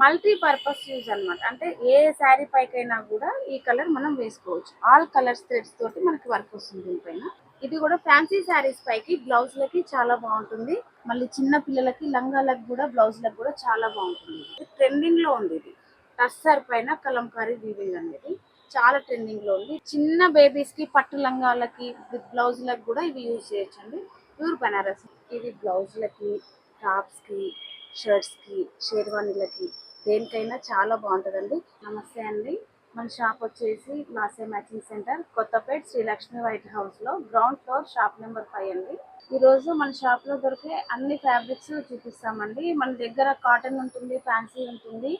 Multipurpose use అనమాట. అంటే ఏ శారీ పైకైనా కూడా ఈ కలర్ మనం వేసుకోవచ్చు. ఆల్ కలర్స్ థ్రెడ్స్ తోటి మనకి వర్క్ వస్తుంది దీనిపైన. ఇది కూడా ఫ్యాన్సీ శారీస్ పైకి బ్లౌజ్లకి చాలా బాగుంటుంది. మళ్ళీ చిన్న పిల్లలకి లంగాలకు కూడా బ్లౌజ్లకు కూడా చాలా బాగుంటుంది. ట్రెండింగ్ లో ఉంది ఇది. టస్సర్ పైన కలంకారీ వీవింగ్ అనేది చాలా ట్రెండింగ్ లో ఉంది. చిన్న బేబీస్ కి పట్టు లంగాలకి విత్ బ్లౌజ్లకు కూడా ఇవి యూజ్ చేయొచ్చండి. ప్యూర్ బనారస్. ఇది బ్లౌజ్లకి, టాప్స్ కి, షర్ట్స్ కి, షేర్వానీలకి దేనికైనా చాలా బాగుంటుందండి. నమస్తే అండి. మన షాప్ వచ్చేసి లాసే matching centre, Kothapet, Srilakshmi white house లో గ్రౌండ్ ఫ్లోర్, షాప్ నెంబర్ 5 అండి. ఈ రోజు మన షాప్ లో దొరికే అన్ని ఫ్యాబ్రిక్స్ చూపిస్తామండి. మన దగ్గర కాటన్ ఉంటుంది, ఫ్యాన్సీ ఉంటుంది,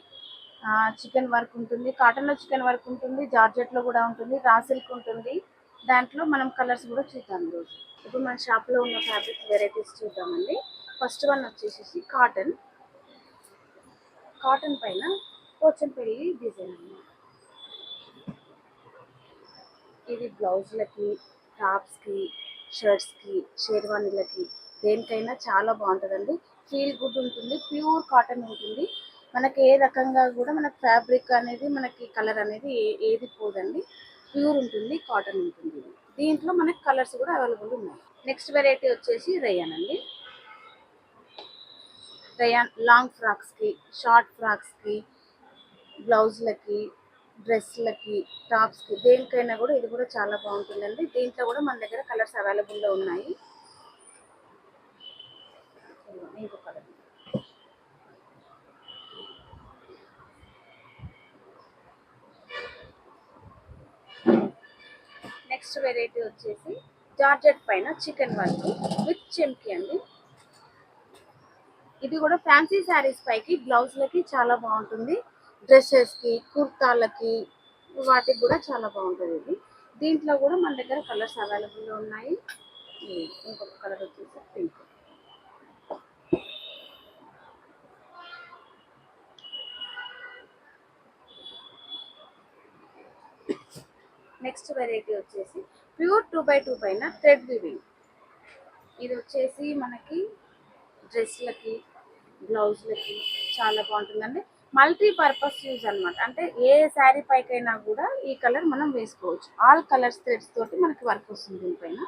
చికెన్ వర్క్ ఉంటుంది, కాటన్ లో చికెన్ వర్క్ ఉంటుంది, జార్జెట్ లో కూడా ఉంటుంది, రా సిల్క్ ఉంటుంది. దాంట్లో మనం కలర్స్ కూడా చూద్దాం ఈరోజు. ఇప్పుడు మన షాప్ లో ఉన్న ఫ్యాబ్రిక్ వెరైటీస్ చూద్దామండి. ఫస్ట్ వన్ వచ్చేసి కాటన్. కాటన్ పైన పోచంపల్లి డిజైన్ అన్నమాట. ఇది బ్లౌజ్లకి, టాప్స్కి, షర్ట్స్కి, షేర్వానీలకి దేనికైనా చాలా బాగుంటుందండి. ఫీల్ గుడ్ ఉంటుంది, ప్యూర్ కాటన్ ఉంటుంది. మనకి ఏ రకంగా కూడా మనకి ఫ్యాబ్రిక్ అనేది, మనకి కలర్ అనేది ఏది పోదండి. ప్యూర్ ఉంటుంది, కాటన్ ఉంటుంది. దీంట్లో మనకి కలర్స్ కూడా అవైలబుల్ ఉన్నాయి. నెక్స్ట్ వెరైటీ వచ్చేసి రేయాన్ అండి. రేయాన్ లాంగ్ ఫ్రాక్స్కి, షార్ట్ ఫ్రాక్స్కి, బ్లౌజ్లకి, డ్రెస్లకి, టాప్స్కి దేనికైనా కూడా ఇది కూడా చాలా బాగుంటుందండి. దీంట్లో కూడా మన దగ్గర కలర్స్ అవైలబుల్లో ఉన్నాయి. ఇంకో కలర్. నెక్స్ట్ వెరైటీ వచ్చేసి జార్జెట్ పైన చికెన్ వర్క్ విత్ చెంకి అండి. ఇది కూడా ఫ్యాన్సీ శారీస్ పైకి బ్లౌజ్లకి చాలా బాగుంటుంది. డ్రెస్సెస్కి, కుర్తాలకి వాటికి కూడా చాలా బాగుంటుంది ఇది. దీంట్లో కూడా మన దగ్గర కలర్స్ అవైలబుల్లో ఉన్నాయి. ఇంకొక కలర్ వచ్చేసి పింక్. నెక్స్ట్ వెరైటీ వచ్చేసి ప్యూర్ 2x2 పైన థ్రెడ్ వీవింగ్. ఇది వచ్చేసి మనకి డ్రెస్లకి, బ్లౌజ్లకి చాలా బాగుంటుందండి. మల్టీపర్పస్ యూజ్ అనమాట. అంటే ఏ శారీ పైకైనా కూడా ఈ కలర్ మనం వేసుకోవచ్చు. ఆల్ కలర్స్ థ్రెడ్స్ తోటి మనకి వర్క్ వస్తుంది దీనిపైన.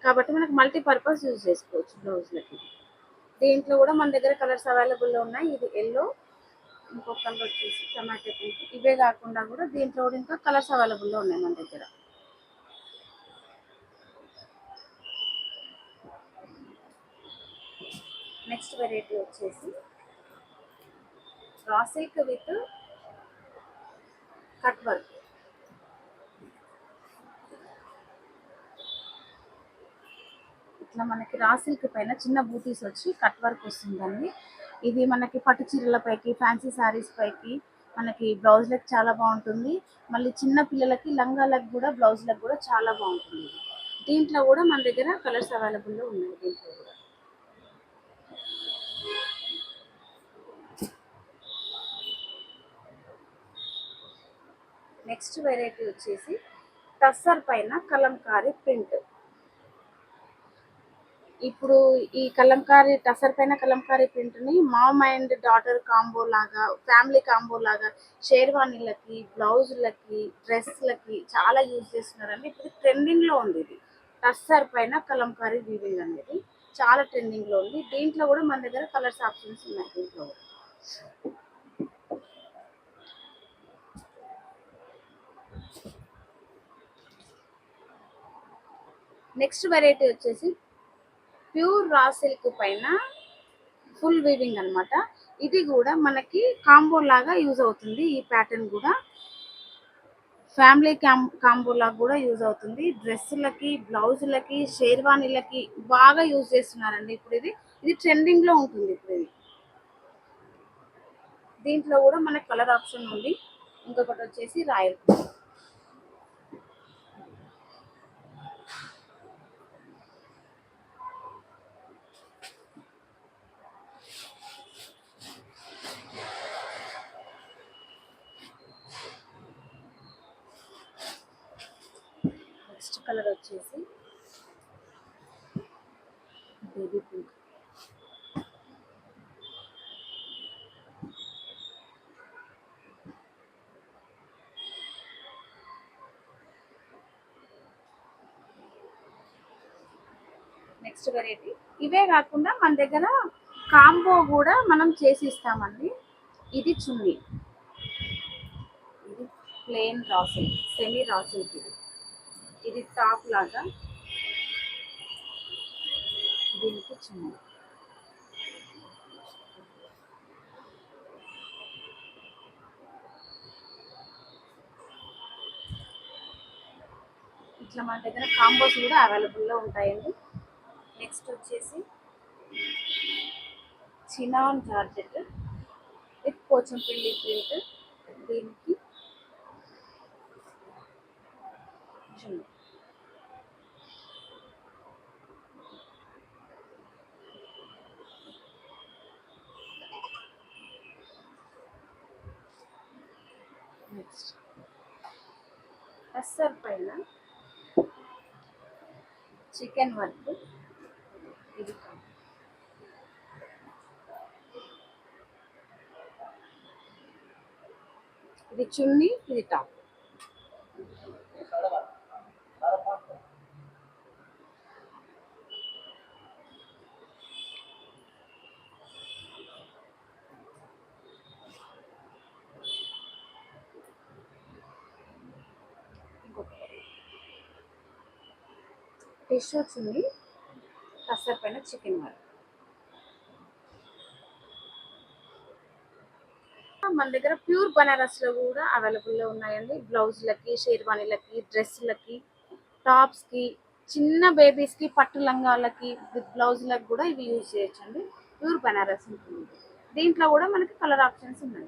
కాబట్టి మనకి మల్టీపర్పస్ యూజ్ చేసుకోవచ్చు బ్లౌజ్లకి. దీంట్లో కూడా మన దగ్గర కలర్స్ అవైలబుల్లో ఉన్నాయి. ఇది ఎల్లో, ఇంకొక కలర్ వచ్చేసి టమాటో పింక్. ఇవే కాకుండా కూడా దీంట్లో కూడా ఇంకా కలర్స్ అవైలబుల్లో ఉన్నాయి మన దగ్గర. నెక్స్ట్ వెరైటీ వచ్చేసి raw silk with cut work. ఇట్లా మనకి రా సిల్క్ పైన చిన్న బూటీస్ వచ్చి కట్ వర్క్ వస్తుందండి. ఇది మనకి పట్టు చీరల పైకి, ఫ్యాన్సీ శారీస్ పైకి, మనకి బ్లౌజ్లకు చాలా బాగుంటుంది. మళ్ళీ చిన్న పిల్లలకి లంగాలకు కూడా, బ్లౌజ్లకు కూడా చాలా బాగుంటుంది. దీంట్లో కూడా మన దగ్గర కలర్స్ అవైలబుల్లో ఉన్నాయి. దీంట్లో కూడా నెక్స్ట్ వెరైటీ వచ్చేసి టస్సర్ పైన కలంకారీ ప్రింట్. ఇప్పుడు ఈ కలంకారీ టసర్ పైన కలంకారీ ప్రింట్ ని మామ్ అండ్ డాటర్ కాంబో లాగా, ఫ్యామిలీ కాంబో లాగా షేర్వానీలకి, బ్లౌజులకి, డ్రెస్లకి చాలా యూజ్ చేస్తున్నారండి. ఇప్పుడు ట్రెండింగ్ లో ఉంది ఇది. టస్సర్ పైన కలంకారీ వీవింగ్ అనేది చాలా ట్రెండింగ్ లో ఉంది. దీంట్లో కూడా మన దగ్గర కలర్స్ ఆప్షన్స్ ఉన్నాయి. దీంట్లో కూడా నెక్స్ట్ వెరైటీ వచ్చేసి ప్యూర్ రా సిల్క్ పైన ఫుల్ వీవింగ్ అనమాట. ఇది కూడా మనకి కాంబో లాగా యూజ్ అవుతుంది. ఈ ప్యాటర్న్ కూడా ఫ్యామిలీ కాంబో లాగా కూడా యూజ్ అవుతుంది. డ్రెస్సులకి, బ్లౌజులకి, షేర్వానీలకి బాగా యూజ్ చేస్తున్నారండి. ఇప్పుడు ఇది ట్రెండింగ్ లో ఉంటుంది. ఇప్పుడు ఇది దీంట్లో కూడా మనకి కలర్ ఆప్షన్ ఉంది. ఇంకొకటి వచ్చేసి రాయల్. నెక్స్ట్ కలర్ వచ్చేసి బేబీ పింక్. Next variety. ఇవే కాకుండా మన దగ్గర కాంబో కూడా మనం చేసి ఇస్తామండి. ఇది చున్నీ, ఇది ప్లెయిన్ రాసిల్, సెమీ రాసిల్, ఇది టాప్ లాగా, దీనికి చున్నీ. ఇట్లా మన దగ్గర కాంబోస్ కూడా అవైలబుల్లో ఉంటాయండి. నెక్స్ట్ వచ్చేసి chinon georgette with Pochampally print, దీనికి చున్నీ. నెక్స్ట్ టస్సర్ పైన చికెన్ వర్క్, ఇది ఇది చున్నీ, ఇది టాప్. టిష్యూ చున్నీ, టస్సర్ పైన చికెన్ వర్క్. మన దగ్గర ప్యూర్ బనారస్ లో కూడా అవైలబుల్లో ఉన్నాయండి. బ్లౌజ్లకి, షేర్వాణీలకి, డ్రెస్సులకి, టాప్స్కి, చిన్న బేబీస్కి పట్టు లంగాలకి విత్ బ్లౌజ్లకు కూడా ఇవి యూజ్ చేయొచ్చండి. ప్యూర్ బనారస్ ఉంటుంది. దీంట్లో కూడా మనకి కలర్ ఆప్షన్స్ ఉన్నాయి.